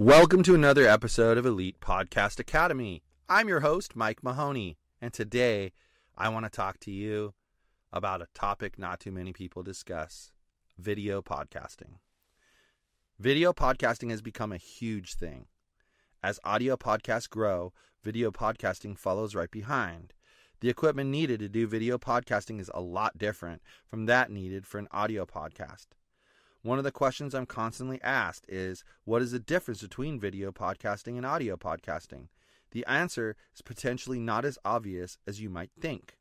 Welcome to another episode of Elite Podcast Academy. I'm your host, Mike Mahoney, and today I want to talk to you about a topic not too many people discuss: video podcasting. Video podcasting has become a huge thing. As audio podcasts grow, video podcasting follows right behind. The equipment needed to do video podcasting is a lot different from that needed for an audio podcast. One of the questions I'm constantly asked is, what is the difference between video podcasting and audio podcasting? The answer is potentially not as obvious as you might think.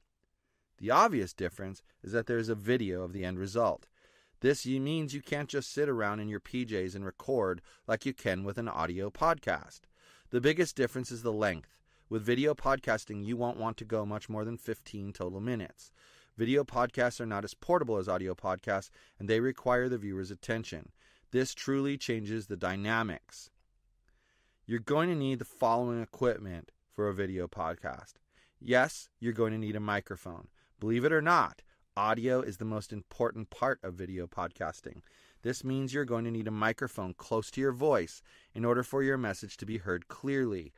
The obvious difference is that there is a video of the end result. This means you can't just sit around in your PJs and record like you can with an audio podcast. The biggest difference is the length. With video podcasting, you won't want to go much more than 15 total minutes. Video podcasts are not as portable as audio podcasts, and they require the viewer's attention. This truly changes the dynamics. You're going to need the following equipment for a video podcast. Yes, you're going to need a microphone. Believe it or not, audio is the most important part of video podcasting. This means you're going to need a microphone close to your voice in order for your message to be heard clearly.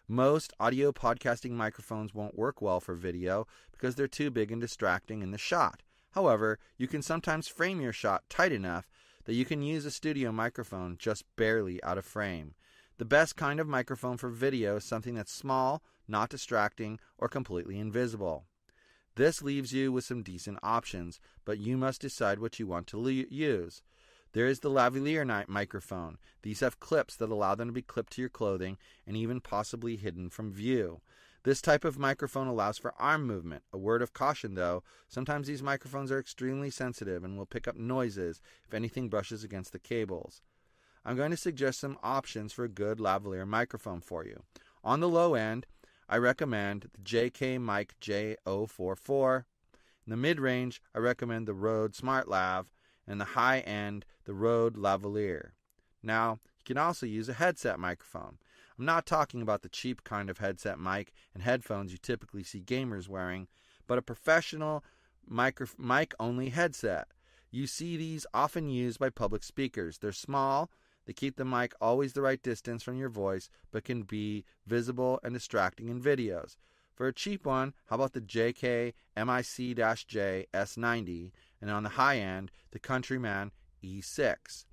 Most audio podcasting microphones won't work well for video because they're too big and distracting in the shot. However, you can sometimes frame your shot tight enough that you can use a studio microphone just barely out of frame. The best kind of microphone for video is something that's small, not distracting, or completely invisible. This leaves you with some decent options, but you must decide what you want to use. There is the Lavaliere Microphone. These have clips that allow them to be clipped to your clothing and even possibly hidden from view. This type of microphone allows for arm movement. A word of caution though, sometimes these microphones are extremely sensitive and will pick up noises if anything brushes against the cables. I'm going to suggest some options for a good Lavaliere microphone for you. On the low end, I recommend the JK Mic J044. In the mid-range, I recommend the Rode SmartLav. And the high end, the Rode Lavaliere. Now, you can also use a headset microphone. I'm not talking about the cheap kind of headset mic and headphones you typically see gamers wearing, but a professional mic-only headset. You see these often used by public speakers. They're small, they keep the mic always the right distance from your voice, but can be visible and distracting in videos. For a cheap one, how about the JK Mic-J S90, and on the high end, the Countryman E6.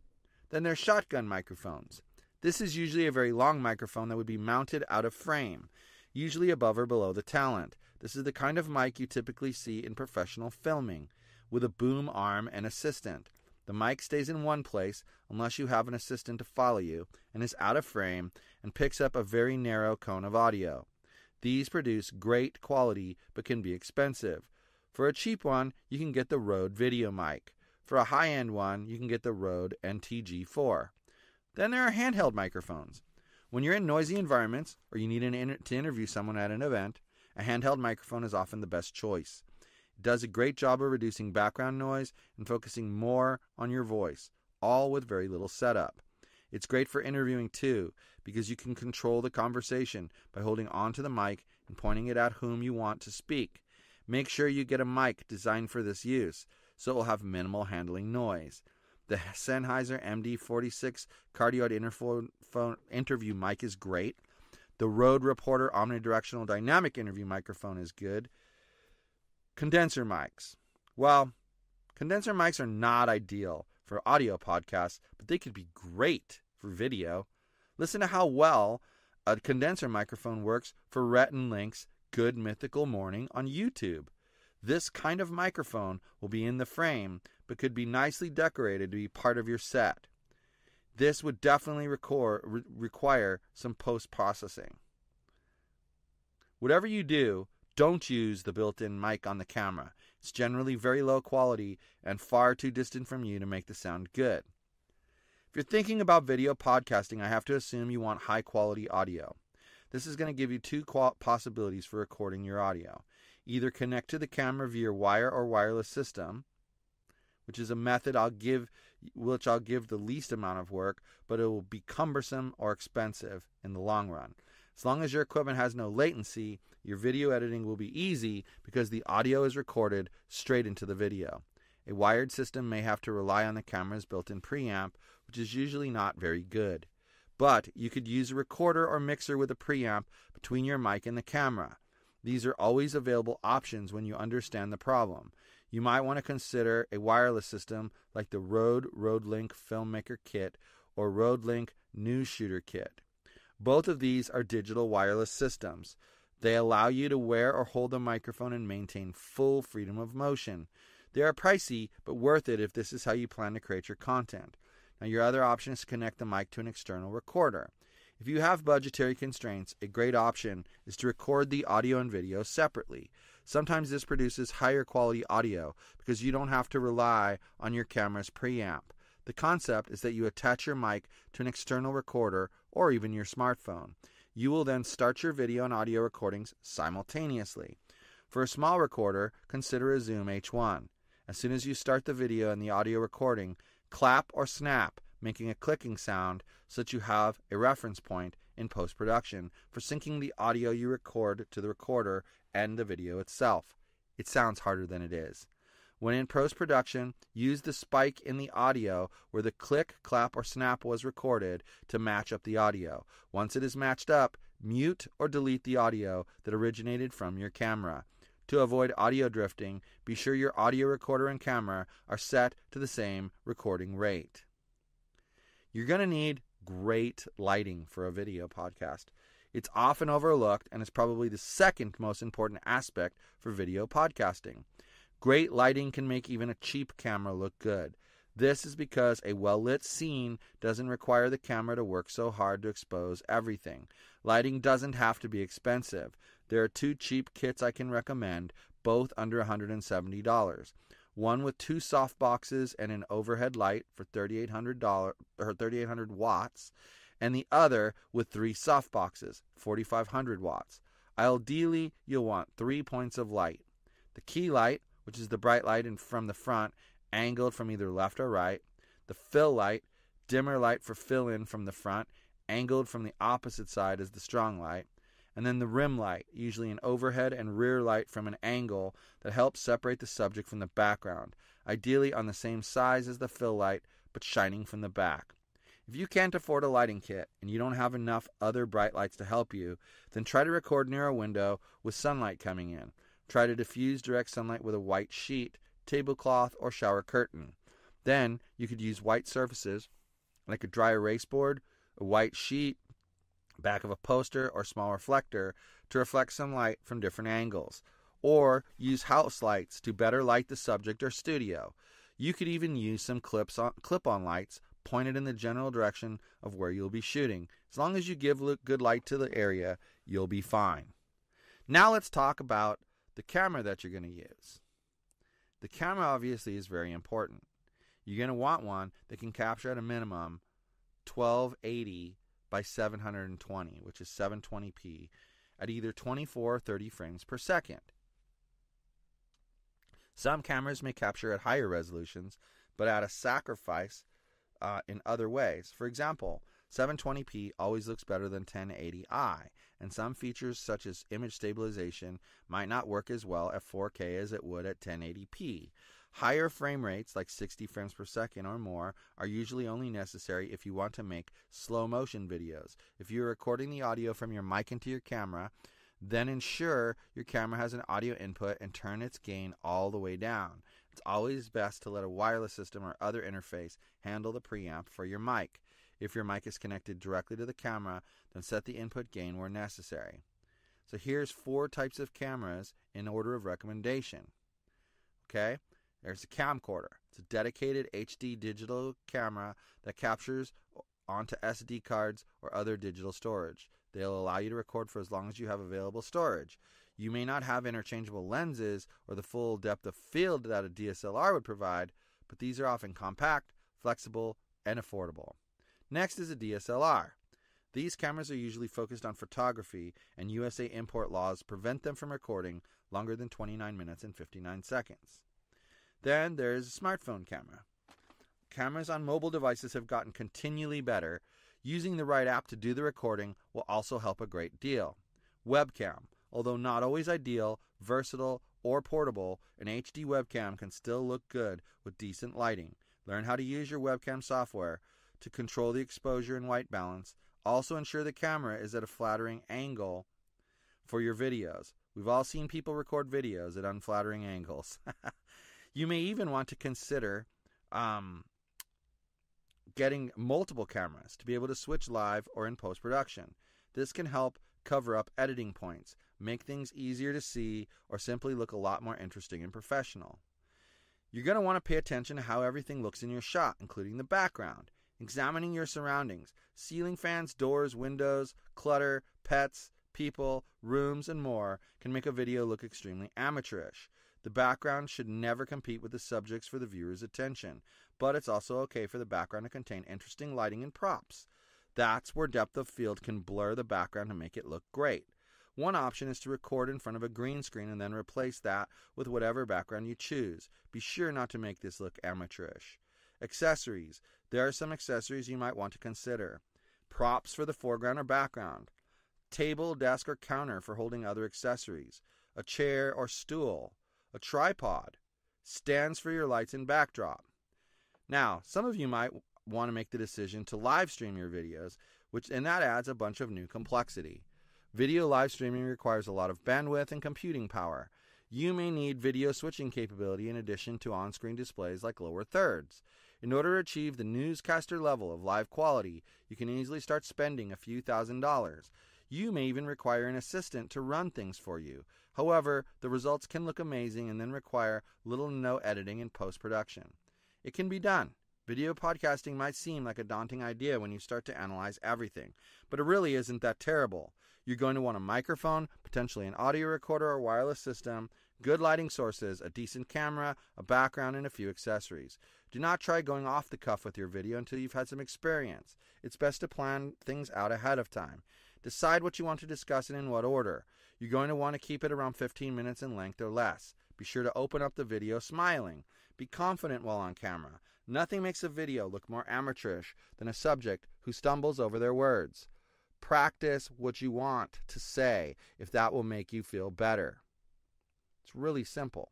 Then there's shotgun microphones. This is usually a very long microphone that would be mounted out of frame, usually above or below the talent. This is the kind of mic you typically see in professional filming, with a boom arm and assistant. The mic stays in one place unless you have an assistant to follow you, and is out of frame and picks up a very narrow cone of audio. These produce great quality but can be expensive. For a cheap one, you can get the Rode Video Mic. For a high-end one, you can get the Rode NTG4. Then there are handheld microphones. When you're in noisy environments or you need to interview someone at an event, a handheld microphone is often the best choice. It does a great job of reducing background noise and focusing more on your voice, all with very little setup. It's great for interviewing too, because you can control the conversation by holding onto the mic and pointing it at whom you want to speak. Make sure you get a mic designed for this use, so it will have minimal handling noise. The Sennheiser MD46 cardioid interview mic is great. The Rode Reporter omnidirectional dynamic interview microphone is good. Condenser mics. Well, condenser mics are not ideal for audio podcasts, but they could be great for video. Listen to how well a condenser microphone works for Rhett and Link's Good Mythical Morning on YouTube. This kind of microphone will be in the frame, but could be nicely decorated to be part of your set. This would definitely require some post-processing. Whatever you do, don't use the built-in mic on the camera. It's generally very low quality and far too distant from you to make the sound good. If you're thinking about video podcasting, I have to assume you want high-quality audio. This is going to give you two possibilities for recording your audio. Either connect to the camera via wire or wireless system, which is a method I'll give the least amount of work, but it will be cumbersome or expensive in the long run. As long as your equipment has no latency, your video editing will be easy because the audio is recorded straight into the video. A wired system may have to rely on the camera's built-in preamp, which is usually not very good. but you could use a recorder or mixer with a preamp between your mic and the camera. These are always available options when you understand the problem. You might want to consider a wireless system like the Rode-Link Filmmaker Kit or Rode-Link News Shooter Kit. Both of these are digital wireless systems. They allow you to wear or hold the microphone and maintain full freedom of motion. They are pricey, but worth it if this is how you plan to create your content. Now, your other option is to connect the mic to an external recorder. If you have budgetary constraints, a great option is to record the audio and video separately. Sometimes this produces higher quality audio because you don't have to rely on your camera's preamp. The concept is that you attach your mic to an external recorder or even your smartphone. You will then start your video and audio recordings simultaneously. For a small recorder, consider a Zoom H1. As soon as you start the video and the audio recording, clap or snap, making a clicking sound so that you have a reference point in post-production for syncing the audio you record to the recorder and the video itself. It sounds harder than it is. When in post-production, use the spike in the audio where the click, clap, or snap was recorded to match up the audio. Once it is matched up, mute or delete the audio that originated from your camera. To avoid audio drifting, be sure your audio recorder and camera are set to the same recording rate. You're going to need great lighting for a video podcast. It's often overlooked and is probably the second most important aspect for video podcasting. Great lighting can make even a cheap camera look good. This is because a well-lit scene doesn't require the camera to work so hard to expose everything. Lighting doesn't have to be expensive. There are 2 cheap kits I can recommend, both under $170. One with 2 soft boxes and an overhead light for $3,800 watts, and the other with 3 soft boxes, 4,500 watts. Ideally, you'll want 3 points of light. The key light, which is the bright light from the front, angled from either left or right. The fill light, dimmer light for fill-in from the front, angled from the opposite side as the strong light. And then the rim light, usually an overhead and rear light from an angle that helps separate the subject from the background, ideally on the same size as the fill light, but shining from the back. If you can't afford a lighting kit and you don't have enough other bright lights to help you, then try to record near a window with sunlight coming in. Try to diffuse direct sunlight with a white sheet, tablecloth, or shower curtain. Then you could use white surfaces like a dry erase board, a white sheet, back of a poster, or small reflector to reflect some light from different angles. Or use house lights to better light the subject or studio. You could even use some clip-on lights pointed in the general direction of where you'll be shooting. As long as you give good light to the area, you'll be fine. Now let's talk about the camera that you're going to use. The camera obviously is very important. You're going to want one that can capture at a minimum 1280 by 720, which is 720p, at either 24 or 30 frames per second. Some cameras may capture at higher resolutions, but at a sacrifice in other ways. For example, 720p always looks better than 1080i, and some features such as image stabilization might not work as well at 4K as it would at 1080p. Higher frame rates, like 60 frames per second or more, are usually only necessary if you want to make slow motion videos. If you're recording the audio from your mic into your camera, then ensure your camera has an audio input and turn its gain all the way down. It's always best to let a wireless system or other interface handle the preamp for your mic. If your mic is connected directly to the camera, then set the input gain where necessary. So here's 4 types of cameras in order of recommendation. Okay? There's a camcorder. It's a dedicated HD digital camera that captures onto SD cards or other digital storage. They'll allow you to record for as long as you have available storage. You may not have interchangeable lenses or the full depth of field that a DSLR would provide, but these are often compact, flexible, and affordable. Next is a DSLR. These cameras are usually focused on photography, and USA import laws prevent them from recording longer than 29 minutes and 59 seconds. Then there is a smartphone camera. Cameras on mobile devices have gotten continually better. Using the right app to do the recording will also help a great deal. Webcam. Although not always ideal, versatile, or portable, an HD webcam can still look good with decent lighting. Learn how to use your webcam software to control the exposure and white balance. Also ensure the camera is at a flattering angle for your videos. We've all seen people record videos at unflattering angles. You may even want to consider getting multiple cameras to be able to switch live or in post-production. This can help cover up editing points, make things easier to see, or simply look a lot more interesting and professional. You're going to want to pay attention to how everything looks in your shot, including the background. Examining your surroundings, ceiling fans, doors, windows, clutter, pets, people, rooms, and more can make a video look extremely amateurish. The background should never compete with the subjects for the viewer's attention, but it's also okay for the background to contain interesting lighting and props. That's where depth of field can blur the background to make it look great. One option is to record in front of a green screen and then replace that with whatever background you choose. Be sure not to make this look amateurish. Accessories. There are some accessories you might want to consider. Props for the foreground or background. Table, desk, or counter for holding other accessories. A chair or stool. A tripod. Stands for your lights and backdrop. Now, some of you might want to make the decision to live stream your videos, and that adds a bunch of new complexity. Video live streaming requires a lot of bandwidth and computing power. You may need video switching capability in addition to on-screen displays like lower thirds. In order to achieve the newscaster level of live quality, you can easily start spending a few $1,000s. You may even require an assistant to run things for you. However, the results can look amazing and then require little to no editing and post-production. It can be done. Video podcasting might seem like a daunting idea when you start to analyze everything, but it really isn't that terrible. You're going to want a microphone, potentially an audio recorder or wireless system, good lighting sources, a decent camera, a background, and a few accessories. Do not try going off the cuff with your video until you've had some experience. It's best to plan things out ahead of time. Decide what you want to discuss and in what order. You're going to want to keep it around 15 minutes in length or less. Be sure to open up the video smiling. Be confident while on camera. Nothing makes a video look more amateurish than a subject who stumbles over their words. Practice what you want to say if that will make you feel better. It's really simple.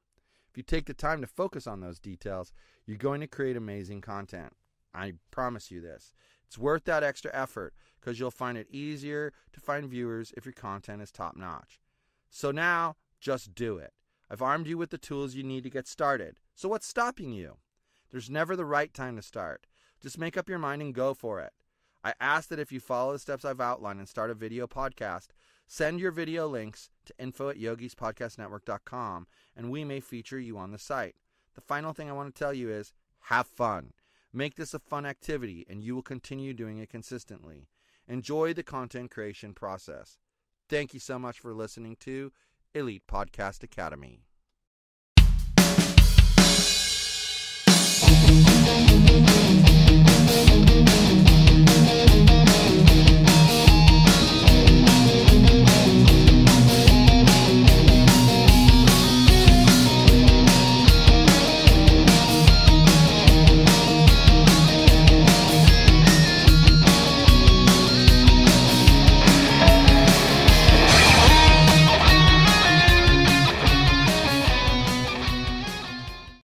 If you take the time to focus on those details, you're going to create amazing content. I promise you this. It's worth that extra effort because you'll find it easier to find viewers if your content is top notch. So now, just do it. I've armed you with the tools you need to get started. So what's stopping you? There's never the right time to start. Just make up your mind and go for it. I ask that if you follow the steps I've outlined and start a video podcast, send your video links to info@yogispodcastnetwork.com and we may feature you on the site. The final thing I want to tell you is have fun. Make this a fun activity and you will continue doing it consistently. Enjoy the content creation process. Thank you so much for listening to Elite Podcast Academy.